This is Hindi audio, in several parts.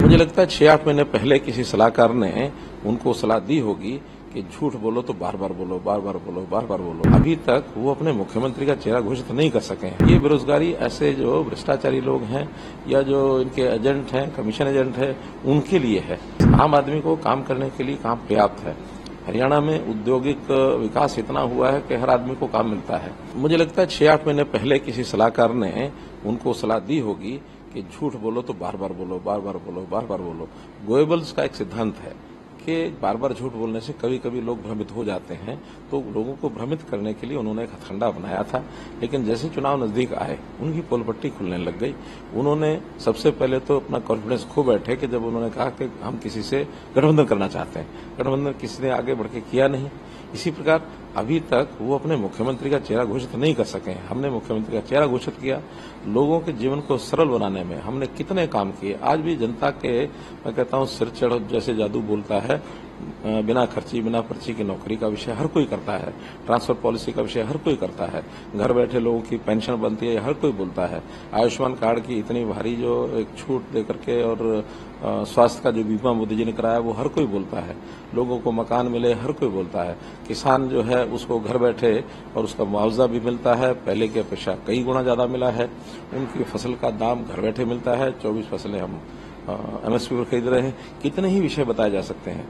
मुझे लगता है 6-8 महीने पहले किसी सलाहकार ने उनको सलाह दी होगी कि झूठ बोलो तो बार बार बोलो, बार बार बोलो, बार बार बोलो। अभी तक वो अपने मुख्यमंत्री का चेहरा घोषित नहीं कर सके हैं। ये बेरोजगारी ऐसे जो भ्रष्टाचारी लोग हैं या जो इनके एजेंट हैं, कमीशन एजेंट है, उनके लिए है। आम आदमी को काम करने के लिए काम पर्याप्त है। हरियाणा में औद्योगिक विकास इतना हुआ है कि हर आदमी को काम मिलता है। मुझे लगता है 6-8 महीने पहले किसी सलाहकार ने उनको सलाह दी होगी कि झूठ बोलो तो बार बार बोलो, बार बार बोलो, बार बार बोलो। गोएबल्स का एक सिद्धांत है कि बार बार झूठ बोलने से कभी कभी लोग भ्रमित हो जाते हैं, तो लोगों को भ्रमित करने के लिए उन्होंने एक हथकंडा बनाया था। लेकिन जैसे चुनाव नजदीक आए उनकी पोल पट्टी खुलने लग गई। उन्होंने सबसे पहले तो अपना कॉन्फिडेंस खो बैठे कि जब उन्होंने कहा कि हम किसी से गठबंधन करना चाहते हैं। गठबंधन किसी ने आगे बढ़ के किया नहीं। इसी प्रकार अभी तक वो अपने मुख्यमंत्री का चेहरा घोषित नहीं कर सके हैं। हमने मुख्यमंत्री का चेहरा घोषित किया। लोगों के जीवन को सरल बनाने में हमने कितने काम किए। आज भी जनता के, मैं कहता हूं, सिर चढ़ जैसे जादू बोलता है। बिना खर्ची, बिना पर्ची की नौकरी का विषय हर कोई करता है। ट्रांसफर पॉलिसी का विषय हर कोई करता है। घर बैठे लोगों की पेंशन बनती है, हर कोई बोलता है। आयुष्मान कार्ड की इतनी भारी जो एक छूट दे करके और स्वास्थ्य का जो बीमा मोदी जी ने कराया वो हर कोई बोलता है। लोगों को मकान मिले, हर कोई बोलता है। किसान जो है उसको घर बैठे और उसका मुआवजा भी मिलता है, पहले की अपेक्षा कई गुना ज्यादा मिला है। उनकी फसल का दाम घर बैठे मिलता है। 24 फसलें हम एमएसपी पर खरीद रहे हैं। कितने ही विषय बताए जा सकते हैं।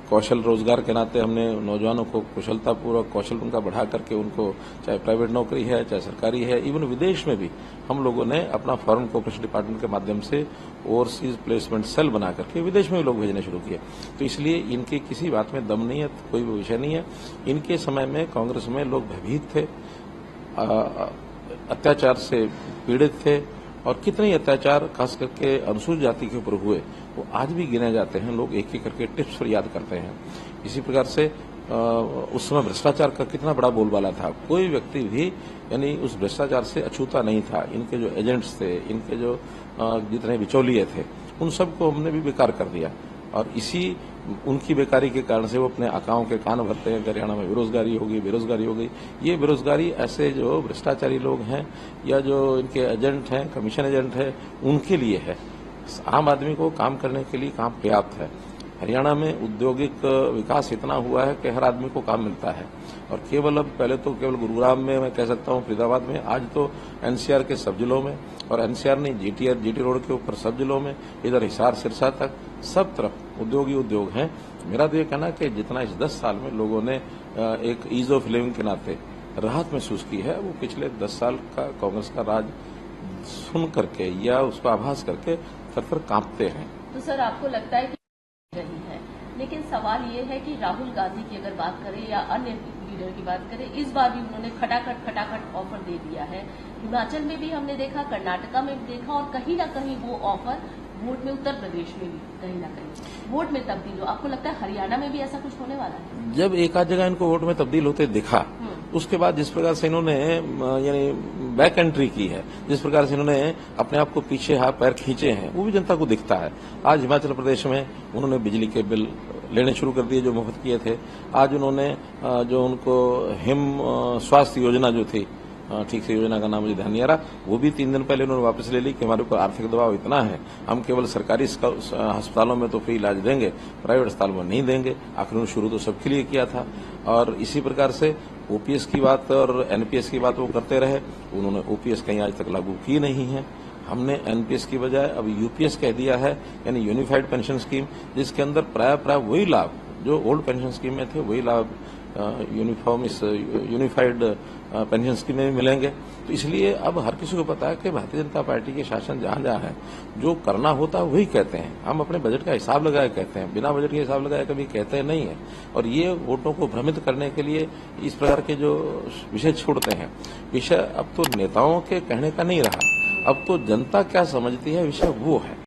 कौशल रोजगार के नाते हमने नौजवानों को कुशलतापूर्वक कौशल उनका बढ़ा करके उनको, चाहे प्राइवेट नौकरी है, चाहे सरकारी है, इवन विदेश में भी हम लोगों ने अपना फॉरेन कोऑपरेशन डिपार्टमेंट के माध्यम से ओवरसीज प्लेसमेंट सेल बना करके विदेश में भी लोग भेजने शुरू किए। तो इसलिए इनकी किसी बात में दम नहीं है, कोई भी विषय नहीं है। इनके समय में कांग्रेस में लोग भयभीत थे, अत्याचार से पीड़ित थे, और कितने अत्याचार खास करके अनुसूचित जाति के ऊपर हुए वो आज भी गिने जाते हैं। लोग एक एक करके टिप्स पर याद करते हैं। इसी प्रकार से उस समय भ्रष्टाचार का कितना बड़ा बोलबाला था। कोई व्यक्ति भी यानी उस भ्रष्टाचार से अछूता नहीं था। इनके जो एजेंट्स थे, इनके जो जितने बिचौलिए थे, उन सबको हमने भी बेकार कर दिया। और इसी उनकी बेकारी के कारण से वो अपने आकाओं के कान भरते हैं। हरियाणा में बेरोजगारी होगी, बेरोजगारी हो गई। ये बेरोजगारी ऐसे जो भ्रष्टाचारी लोग हैं या जो इनके एजेंट हैं, कमीशन एजेंट है, उनके लिए है। आम आदमी को काम करने के लिए काम पर्याप्त है। हरियाणा में औद्योगिक विकास इतना हुआ है कि हर आदमी को काम मिलता है। और केवल अब, पहले तो केवल गुरुग्राम में, मैं कह सकता हूं फरीदाबाद में, आज तो एनसीआर के सब जिलों में, और एनसीआर नहीं, जीटी रोड के ऊपर सब जिलों में, इधर हिसार सिरसा तक सब तरफ उद्योग ही उद्योग हैं। मेरा तो ये कहना है कि जितना इस 10 साल में लोगों ने एक ईज ऑफ लिविंग के नाते राहत महसूस की है, वो पिछले 10 साल का कांग्रेस का राज सुन करके या उसका आभास करके थर-थर कांपते हैं। तो सर, आपको लगता है कि रही है, लेकिन सवाल ये है कि राहुल गांधी की अगर बात करें या अन्य लीडर की बात करें, इस बार भी उन्होंने खटाखट ऑफर दे दिया है। हिमाचल में भी हमने देखा, कर्नाटका में भी देखा, और कहीं ना कहीं वो ऑफर वोट में, उत्तर प्रदेश में भी कहीं ना कहीं वोट में तब्दील हो। आपको लगता है हरियाणा में भी ऐसा कुछ होने वाला है? जब एक आध जगह इनको वोट में तब्दील होते दिखा, उसके बाद जिस प्रकार से इन्होंने यानी बैक एंट्री की है, जिस प्रकार से इन्होंने अपने आप को पीछे हाथ पैर खींचे हैं, वो भी जनता को दिखता है। आज हिमाचल प्रदेश में उन्होंने बिजली के बिल लेने शुरू कर दिए जो मुफ्त किए थे। आज उन्होंने जो उनको हिम स्वास्थ्य योजना जो थी, ठीक से योजना का नाम मुझे ध्यान नहीं आ रहा, वो भी 3 दिन पहले उन्होंने वापस ले ली कि हमारे ऊपर आर्थिक दबाव इतना है, हम केवल सरकारी अस्पतालों में तो फ्री इलाज देंगे, प्राइवेट अस्पतालों में नहीं देंगे। आखिर उन्होंने शुरू तो सबके लिए किया था। और इसी प्रकार से ओपीएस की बात और एनपीएस की बात वो करते रहे। उन्होंने ओपीएस कहीं आज तक लागू की नहीं है। हमने एनपीएस की बजाय अब यूपीएस कह दिया है, यानी यूनिफाइड पेंशन स्कीम, जिसके अंदर प्राय वही लाभ जो ओल्ड पेंशन स्कीम में थे, वही लाभ यूनिफाइड पेंशन स्कीम में भी मिलेंगे। तो इसलिए अब हर किसी को पता है कि भारतीय जनता पार्टी के शासन जहां जहां है, जो करना होता है वही कहते हैं। हम अपने बजट का हिसाब लगाए कहते हैं, बिना बजट के हिसाब लगाए कभी कहते नहीं है। और ये वोटों को भ्रमित करने के लिए इस प्रकार के जो विषय छोड़ते हैं। विषय अब तो नेताओं के कहने का नहीं रहा, अब तो जनता क्या समझती है विषय वो है।